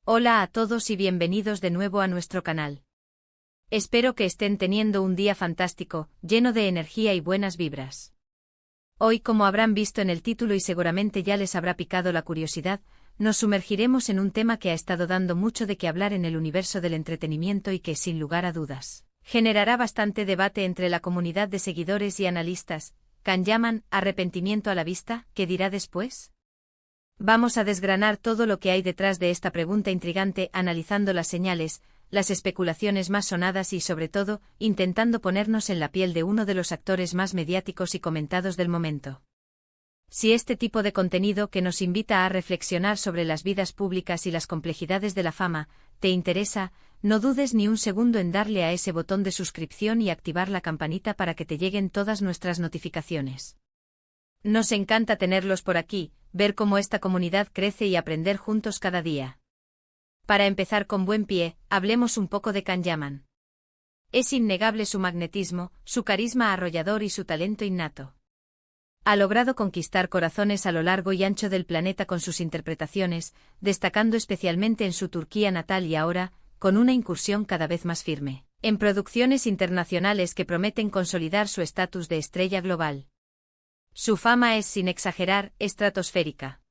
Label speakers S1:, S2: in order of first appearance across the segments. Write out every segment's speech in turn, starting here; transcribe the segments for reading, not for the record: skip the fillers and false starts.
S1: Hola a todos y bienvenidos de nuevo a nuestro canal. Espero que estén teniendo un día fantástico, lleno de energía y buenas vibras. Hoy, como habrán visto en el título y seguramente ya les habrá picado la curiosidad, nos sumergiremos en un tema que ha estado dando mucho de qué hablar en el universo del entretenimiento y que, sin lugar a dudas, generará bastante debate entre la comunidad de seguidores y analistas. ¿Can llaman arrepentimiento a la vista? ¿Qué dirá después? Vamos a desgranar todo lo que hay detrás de esta pregunta intrigante, analizando las señales, las especulaciones más sonadas y, sobre todo, intentando ponernos en la piel de uno de los actores más mediáticos y comentados del momento. Si este tipo de contenido que nos invita a reflexionar sobre las vidas públicas y las complejidades de la fama te interesa, no dudes ni un segundo en darle a ese botón de suscripción y activar la campanita para que te lleguen todas nuestras notificaciones. Nos encanta tenerlos por aquí, ver cómo esta comunidad crece y aprender juntos cada día. Para empezar con buen pie, hablemos un poco de Can Yaman. Es innegable su magnetismo, su carisma arrollador y su talento innato. Ha logrado conquistar corazones a lo largo y ancho del planeta con sus interpretaciones, destacando especialmente en su Turquía natal y ahora, con una incursión cada vez más firme, en producciones internacionales que prometen consolidar su estatus de estrella global. Su fama es, sin exagerar, estratosférica.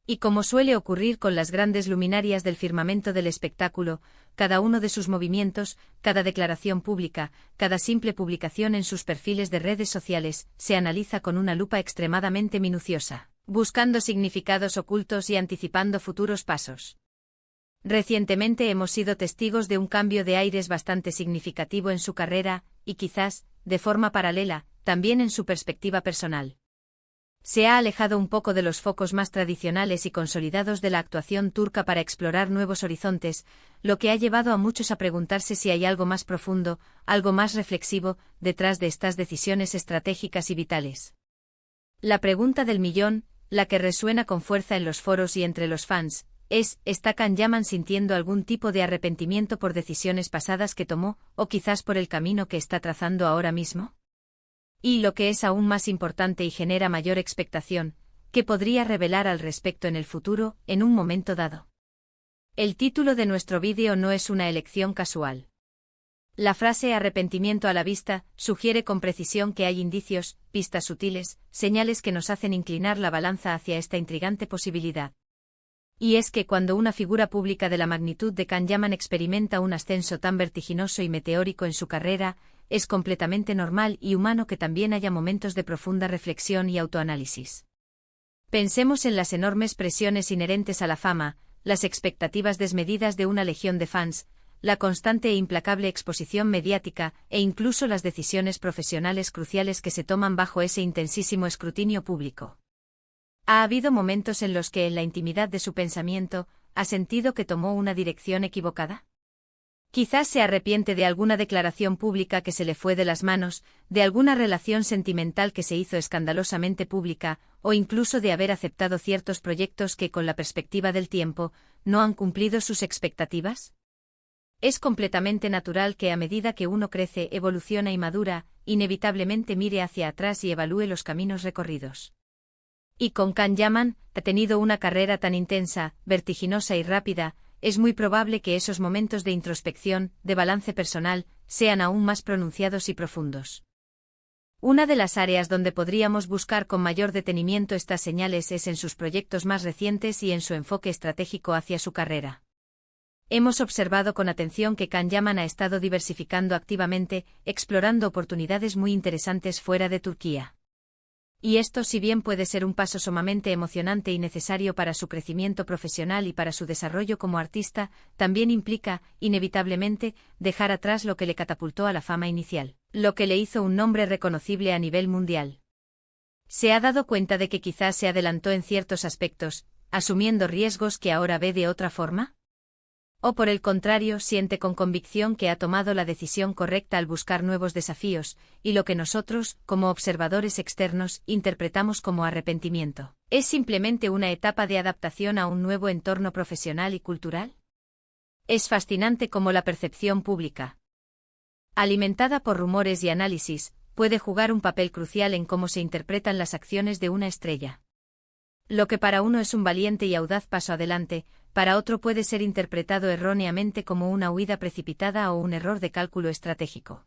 S1: Y como suele ocurrir con las grandes luminarias del firmamento del espectáculo, cada uno de sus movimientos, cada declaración pública, cada simple publicación en sus perfiles de redes sociales, se analiza con una lupa extremadamente minuciosa, buscando significados ocultos y anticipando futuros pasos. Recientemente hemos sido testigos de un cambio de aires bastante significativo en su carrera, y quizás, de forma paralela, también en su perspectiva personal. Se ha alejado un poco de los focos más tradicionales y consolidados de la actuación turca para explorar nuevos horizontes, lo que ha llevado a muchos a preguntarse si hay algo más profundo, algo más reflexivo, detrás de estas decisiones estratégicas y vitales. La pregunta del millón, la que resuena con fuerza en los foros y entre los fans, es: ¿está Can Yaman sintiendo algún tipo de arrepentimiento por decisiones pasadas que tomó, o quizás por el camino que está trazando ahora mismo? Y lo que es aún más importante y genera mayor expectación, ¿qué podría revelar al respecto en el futuro, en un momento dado? El título de nuestro vídeo no es una elección casual. La frase arrepentimiento a la vista sugiere con precisión que hay indicios, pistas sutiles, señales que nos hacen inclinar la balanza hacia esta intrigante posibilidad. Y es que cuando una figura pública de la magnitud de Can Yaman experimenta un ascenso tan vertiginoso y meteórico en su carrera, es completamente normal y humano que también haya momentos de profunda reflexión y autoanálisis. Pensemos en las enormes presiones inherentes a la fama, las expectativas desmedidas de una legión de fans, la constante e implacable exposición mediática e incluso las decisiones profesionales cruciales que se toman bajo ese intensísimo escrutinio público. ¿Ha habido momentos en los que, en la intimidad de su pensamiento, ha sentido que tomó una dirección equivocada? Quizás se arrepiente de alguna declaración pública que se le fue de las manos, de alguna relación sentimental que se hizo escandalosamente pública, o incluso de haber aceptado ciertos proyectos que, con la perspectiva del tiempo, no han cumplido sus expectativas. Es completamente natural que a medida que uno crece, evoluciona y madura, inevitablemente mire hacia atrás y evalúe los caminos recorridos. Y con Can Yaman, ha tenido una carrera tan intensa, vertiginosa y rápida, es muy probable que esos momentos de introspección, de balance personal, sean aún más pronunciados y profundos. Una de las áreas donde podríamos buscar con mayor detenimiento estas señales es en sus proyectos más recientes y en su enfoque estratégico hacia su carrera. Hemos observado con atención que Can Yaman ha estado diversificando activamente, explorando oportunidades muy interesantes fuera de Turquía. Y esto, si bien puede ser un paso sumamente emocionante y necesario para su crecimiento profesional y para su desarrollo como artista, también implica, inevitablemente, dejar atrás lo que le catapultó a la fama inicial, lo que le hizo un nombre reconocible a nivel mundial. ¿Se ha dado cuenta de que quizás se adelantó en ciertos aspectos, asumiendo riesgos que ahora ve de otra forma? ¿O por el contrario, siente con convicción que ha tomado la decisión correcta al buscar nuevos desafíos, y lo que nosotros, como observadores externos, interpretamos como arrepentimiento, es simplemente una etapa de adaptación a un nuevo entorno profesional y cultural? Es fascinante cómo la percepción pública, alimentada por rumores y análisis, puede jugar un papel crucial en cómo se interpretan las acciones de una estrella. Lo que para uno es un valiente y audaz paso adelante, para otro puede ser interpretado erróneamente como una huida precipitada o un error de cálculo estratégico.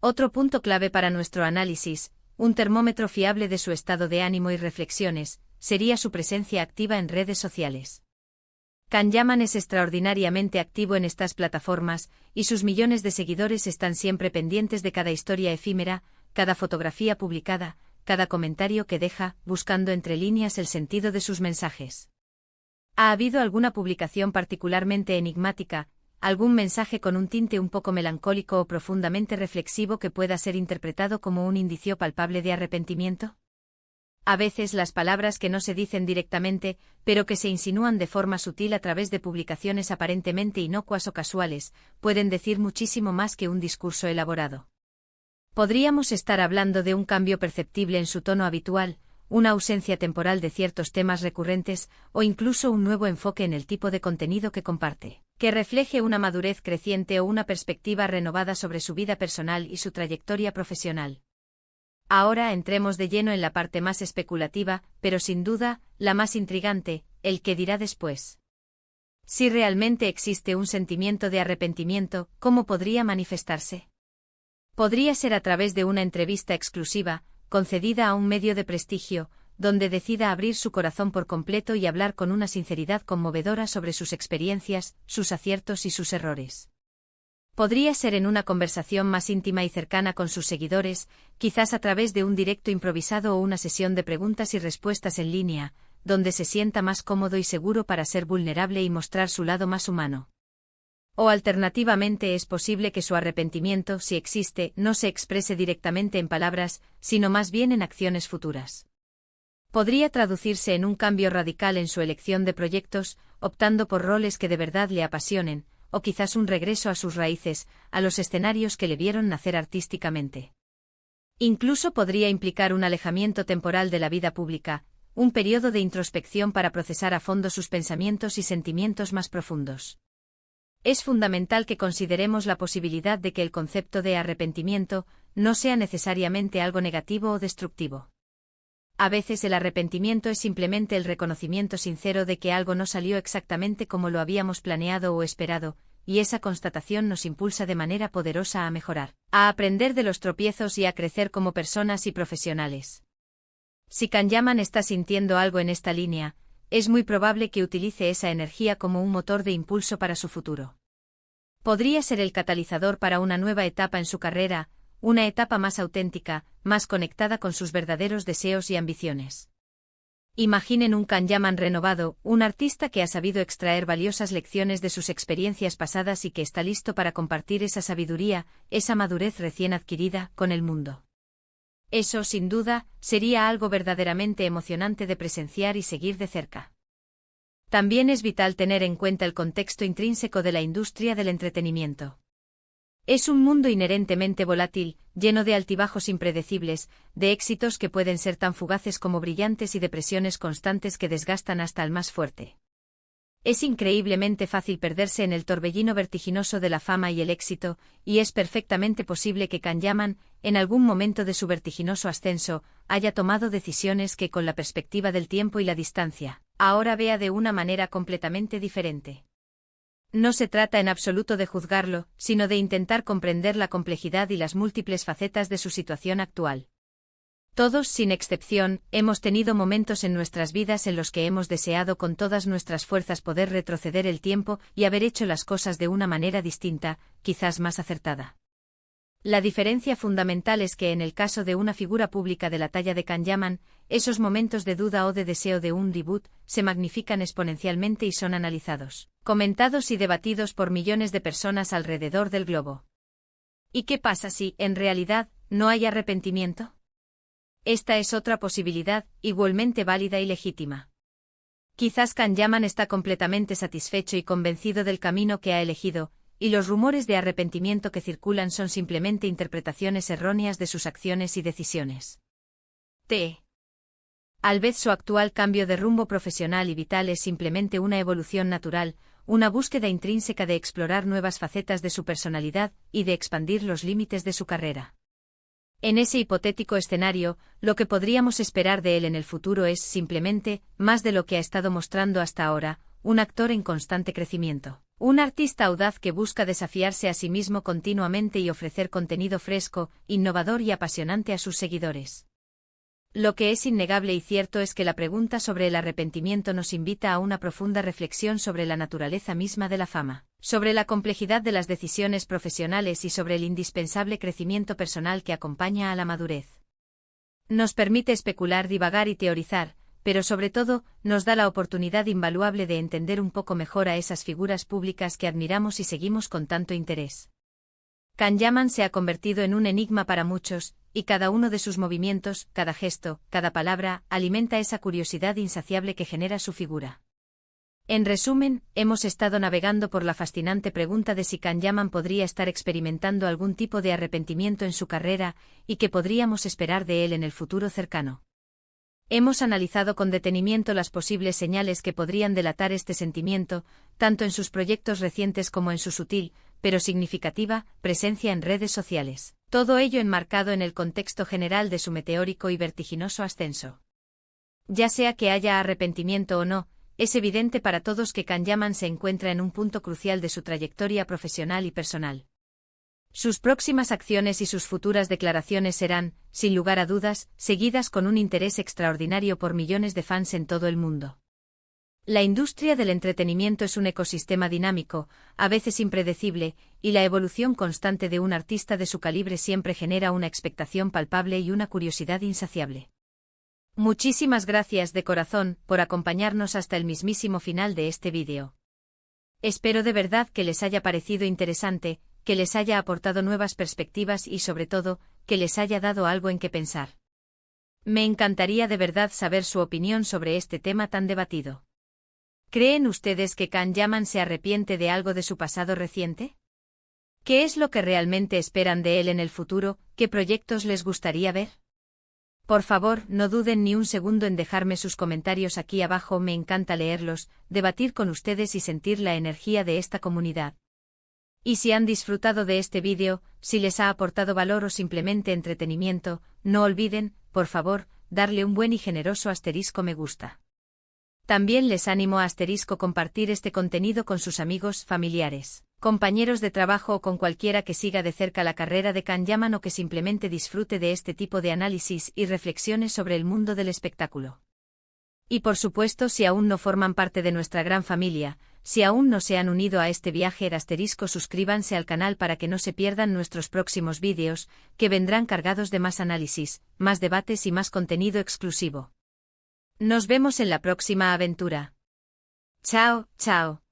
S1: Otro punto clave para nuestro análisis, un termómetro fiable de su estado de ánimo y reflexiones, sería su presencia activa en redes sociales. Can Yaman es extraordinariamente activo en estas plataformas, y sus millones de seguidores están siempre pendientes de cada historia efímera, cada fotografía publicada, cada comentario que deja, buscando entre líneas el sentido de sus mensajes. ¿Ha habido alguna publicación particularmente enigmática, algún mensaje con un tinte un poco melancólico o profundamente reflexivo que pueda ser interpretado como un indicio palpable de arrepentimiento? A veces las palabras que no se dicen directamente, pero que se insinúan de forma sutil a través de publicaciones aparentemente inocuas o casuales, pueden decir muchísimo más que un discurso elaborado. Podríamos estar hablando de un cambio perceptible en su tono habitual, una ausencia temporal de ciertos temas recurrentes, o incluso un nuevo enfoque en el tipo de contenido que comparte, que refleje una madurez creciente o una perspectiva renovada sobre su vida personal y su trayectoria profesional. Ahora entremos de lleno en la parte más especulativa, pero sin duda, la más intrigante, el qué dirá después. Si realmente existe un sentimiento de arrepentimiento, ¿cómo podría manifestarse? Podría ser a través de una entrevista exclusiva, concedida a un medio de prestigio, donde decida abrir su corazón por completo y hablar con una sinceridad conmovedora sobre sus experiencias, sus aciertos y sus errores. Podría ser en una conversación más íntima y cercana con sus seguidores, quizás a través de un directo improvisado o una sesión de preguntas y respuestas en línea, donde se sienta más cómodo y seguro para ser vulnerable y mostrar su lado más humano. O alternativamente es posible que su arrepentimiento, si existe, no se exprese directamente en palabras, sino más bien en acciones futuras. Podría traducirse en un cambio radical en su elección de proyectos, optando por roles que de verdad le apasionen, o quizás un regreso a sus raíces, a los escenarios que le vieron nacer artísticamente. Incluso podría implicar un alejamiento temporal de la vida pública, un periodo de introspección para procesar a fondo sus pensamientos y sentimientos más profundos. Es fundamental que consideremos la posibilidad de que el concepto de arrepentimiento no sea necesariamente algo negativo o destructivo. A veces el arrepentimiento es simplemente el reconocimiento sincero de que algo no salió exactamente como lo habíamos planeado o esperado, y esa constatación nos impulsa de manera poderosa a mejorar, a aprender de los tropiezos y a crecer como personas y profesionales. Si Can Yaman está sintiendo algo en esta línea, es muy probable que utilice esa energía como un motor de impulso para su futuro. Podría ser el catalizador para una nueva etapa en su carrera, una etapa más auténtica, más conectada con sus verdaderos deseos y ambiciones. Imaginen un Can Yaman renovado, un artista que ha sabido extraer valiosas lecciones de sus experiencias pasadas y que está listo para compartir esa sabiduría, esa madurez recién adquirida, con el mundo. Eso, sin duda, sería algo verdaderamente emocionante de presenciar y seguir de cerca. También es vital tener en cuenta el contexto intrínseco de la industria del entretenimiento. Es un mundo inherentemente volátil, lleno de altibajos impredecibles, de éxitos que pueden ser tan fugaces como brillantes y depresiones constantes que desgastan hasta al más fuerte. Es increíblemente fácil perderse en el torbellino vertiginoso de la fama y el éxito, y es perfectamente posible que Can Yaman, en algún momento de su vertiginoso ascenso, haya tomado decisiones que con la perspectiva del tiempo y la distancia, ahora vea de una manera completamente diferente. No se trata en absoluto de juzgarlo, sino de intentar comprender la complejidad y las múltiples facetas de su situación actual. Todos, sin excepción, hemos tenido momentos en nuestras vidas en los que hemos deseado con todas nuestras fuerzas poder retroceder el tiempo y haber hecho las cosas de una manera distinta, quizás más acertada. La diferencia fundamental es que en el caso de una figura pública de la talla de Can Yaman, esos momentos de duda o de deseo de un debut se magnifican exponencialmente y son analizados, comentados y debatidos por millones de personas alrededor del globo. ¿Y qué pasa si, en realidad, no hay arrepentimiento? Esta es otra posibilidad, igualmente válida y legítima. Quizás Can Yaman está completamente satisfecho y convencido del camino que ha elegido, y los rumores de arrepentimiento que circulan son simplemente interpretaciones erróneas de sus acciones y decisiones. Tal vez su actual cambio de rumbo profesional y vital es simplemente una evolución natural, una búsqueda intrínseca de explorar nuevas facetas de su personalidad y de expandir los límites de su carrera. En ese hipotético escenario, lo que podríamos esperar de él en el futuro es simplemente, más de lo que ha estado mostrando hasta ahora, un actor en constante crecimiento. Un artista audaz que busca desafiarse a sí mismo continuamente y ofrecer contenido fresco, innovador y apasionante a sus seguidores. Lo que es innegable y cierto es que la pregunta sobre el arrepentimiento nos invita a una profunda reflexión sobre la naturaleza misma de la fama, sobre la complejidad de las decisiones profesionales y sobre el indispensable crecimiento personal que acompaña a la madurez. Nos permite especular, divagar y teorizar, pero sobre todo, nos da la oportunidad invaluable de entender un poco mejor a esas figuras públicas que admiramos y seguimos con tanto interés. Can Yaman se ha convertido en un enigma para muchos, y cada uno de sus movimientos, cada gesto, cada palabra, alimenta esa curiosidad insaciable que genera su figura. En resumen, hemos estado navegando por la fascinante pregunta de si Can Yaman podría estar experimentando algún tipo de arrepentimiento en su carrera, y qué podríamos esperar de él en el futuro cercano. Hemos analizado con detenimiento las posibles señales que podrían delatar este sentimiento, tanto en sus proyectos recientes como en su sutil, pero significativa, presencia en redes sociales. Todo ello enmarcado en el contexto general de su meteórico y vertiginoso ascenso. Ya sea que haya arrepentimiento o no, es evidente para todos que Can Yaman se encuentra en un punto crucial de su trayectoria profesional y personal. Sus próximas acciones y sus futuras declaraciones serán, sin lugar a dudas, seguidas con un interés extraordinario por millones de fans en todo el mundo. La industria del entretenimiento es un ecosistema dinámico, a veces impredecible, y la evolución constante de un artista de su calibre siempre genera una expectación palpable y una curiosidad insaciable. Muchísimas gracias de corazón por acompañarnos hasta el mismísimo final de este vídeo. Espero de verdad que les haya parecido interesante, que les haya aportado nuevas perspectivas y sobre todo, que les haya dado algo en qué pensar. Me encantaría de verdad saber su opinión sobre este tema tan debatido. ¿Creen ustedes que Can Yaman se arrepiente de algo de su pasado reciente? ¿Qué es lo que realmente esperan de él en el futuro? ¿Qué proyectos les gustaría ver? Por favor, no duden ni un segundo en dejarme sus comentarios aquí abajo, me encanta leerlos, debatir con ustedes y sentir la energía de esta comunidad. Y si han disfrutado de este vídeo, si les ha aportado valor o simplemente entretenimiento, no olviden, por favor, darle un buen y generoso asterisco me gusta. También les animo a compartir este contenido con sus amigos, familiares, compañeros de trabajo o con cualquiera que siga de cerca la carrera de Can Yaman o que simplemente disfrute de este tipo de análisis y reflexiones sobre el mundo del espectáculo. Y por supuesto, si aún no forman parte de nuestra gran familia, si aún no se han unido a este viaje, suscríbanse al canal para que no se pierdan nuestros próximos vídeos, que vendrán cargados de más análisis, más debates y más contenido exclusivo. Nos vemos en la próxima aventura. Chao, chao.